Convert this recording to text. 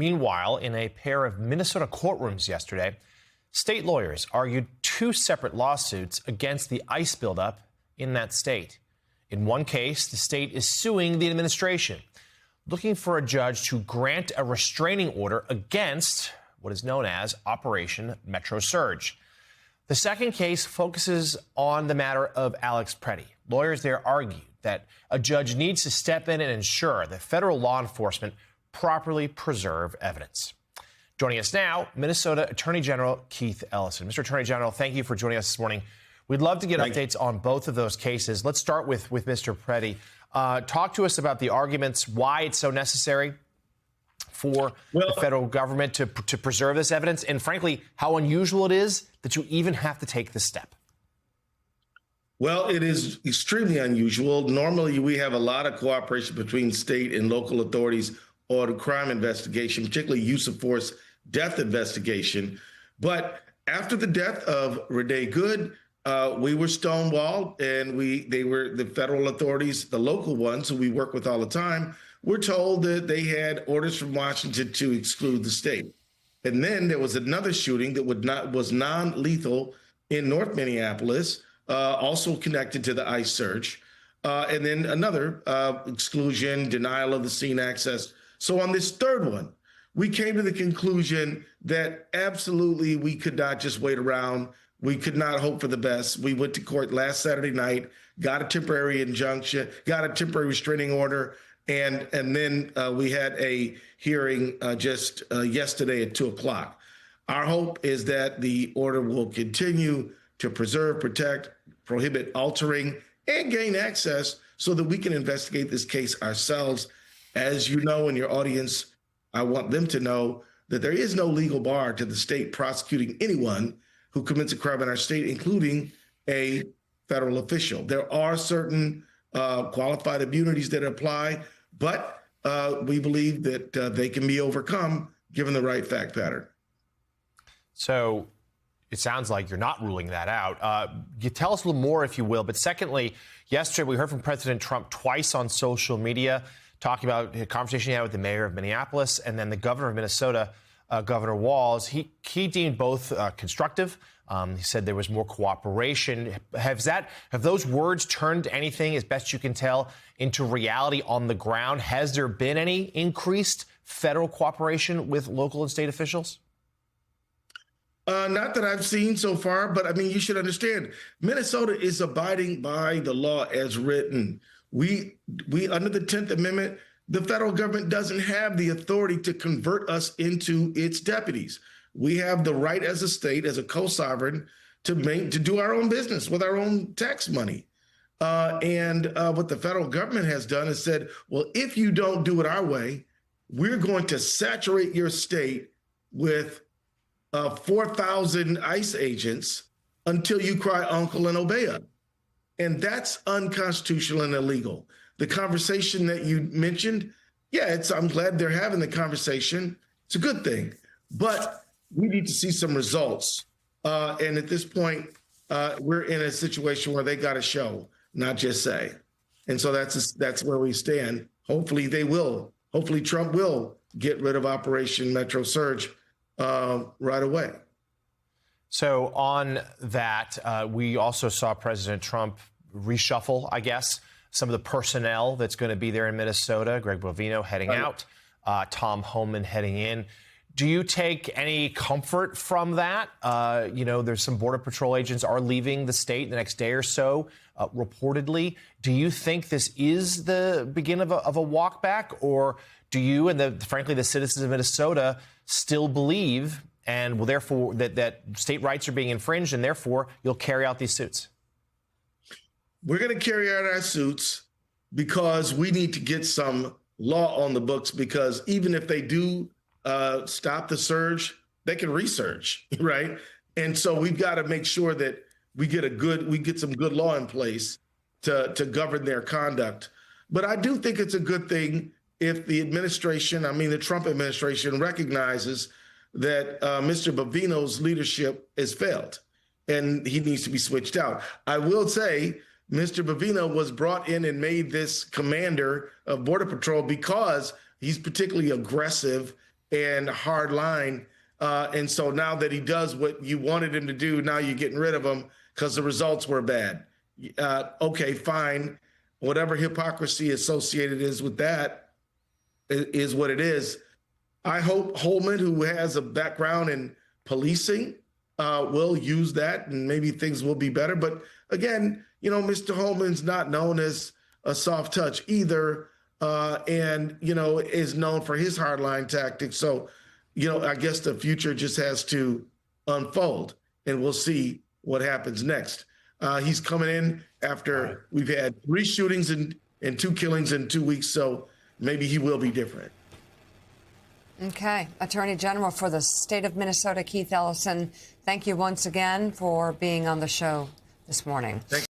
Meanwhile, in a pair of Minnesota courtrooms yesterday, state lawyers argued two separate lawsuits against the ICE buildup in that state. In one case, the state is suing the administration, looking for a judge to grant a restraining order against what is known as Operation Metro Surge. The second case focuses on the matter of Alex Preddy. Lawyers there argue that a judge needs to step in and ensure that federal law enforcement properly preserve evidence. Joining us now, Minnesota Attorney General Keith Ellison. Mr. Attorney General, thank you for joining us this morning. We'd love to get updates on both of those cases. Let's start with Mr. Preddy. Talk to us about the arguments, why it's so necessary for the federal government to preserve this evidence, and frankly, how unusual it is that you even have to take this step. Well, it is extremely unusual. Normally, we have a lot of cooperation between state and local authorities on crime investigation, particularly use of force death investigation. But after the death of Renee Good, we were stonewalled, and they were the federal authorities, the local ones who we work with all the time, were told that they had orders from Washington to exclude the state. And then there was another shooting that was non-lethal in North Minneapolis, also connected to the ICE surge. And then another exclusion, denial of the scene access. So on this third one, we came to the conclusion that absolutely we could not just wait around. We could not hope for the best. We went to court last Saturday night, got a temporary injunction, got a temporary restraining order, and then we had a hearing just yesterday at 2 o'clock. Our hope is that the order will continue to preserve, protect, prohibit altering, and gain access so that we can investigate this case ourselves. As you know, in your audience, I want them to know that there is no legal bar to the state prosecuting anyone who commits a crime in our state, including a federal official. There are certain qualified immunities that apply, but we believe that they can be overcome given the right fact pattern. So it sounds like you're not ruling that out. You tell us a little more, if you will. But secondly, yesterday we heard from President Trump twice on social media talking about a conversation he had with the mayor of Minneapolis and then the governor of Minnesota, Governor Walz. He deemed both constructive. He said there was more cooperation. Have those words turned anything, as best you can tell, into reality on the ground? Has there been any increased federal cooperation with local and state officials? Not that I've seen so far, but I mean, you should understand, Minnesota is abiding by the law as written. We under the 10th Amendment, the federal government doesn't have the authority to convert us into its deputies. We have the right as a state, as a co-sovereign, to do our own business with our own tax money. And what the federal government has done is said, well, if you don't do it our way, we're going to saturate your state with 4,000 ICE agents until you cry uncle and obey us. And that's unconstitutional and illegal. The conversation that you mentioned, I'm glad they're having the conversation. It's a good thing, but we need to see some results. And at this point, we're in a situation where they got to show, not just say. And so that's where we stand. Hopefully they will. Hopefully Trump will get rid of Operation Metro Surge right away. So on that, we also saw President Trump reshuffle, I guess, some of the personnel that's going to be there in Minnesota. Greg Bovino heading out, Tom Homan heading in. Do you take any comfort from that? There's some Border Patrol agents are leaving the state the next day or so, reportedly. Do you think this is the beginning of a walk back, or do you and frankly the citizens of Minnesota still believe and will therefore that state rights are being infringed and therefore you'll carry out these suits? We're going to carry out our suits because we need to get some law on the books, because even if they do stop the surge, they can resurge, right? And so we've got to make sure that we get some good law in place to govern their conduct. But I do think it's a good thing if the the Trump administration recognizes that Mr. Bovino's leadership has failed and he needs to be switched out. I will say Mr. Bovino was brought in and made this commander of Border Patrol because he's particularly aggressive and hard line. And so now that he does what you wanted him to do, now you're getting rid of him because the results were bad. Okay, fine. Whatever hypocrisy associated is with that is what it is. I hope Holman, who has a background in policing, will use that and maybe things will be better. But again, Mr. Holman's not known as a soft touch either, and, is known for his hardline tactics. So, I guess the future just has to unfold and we'll see what happens next. He's coming in after we've had 3 shootings and 2 killings in 2 weeks. So maybe he will be different. Okay. Attorney General for the state of Minnesota, Keith Ellison, thank you once again for being on the show this morning. Thank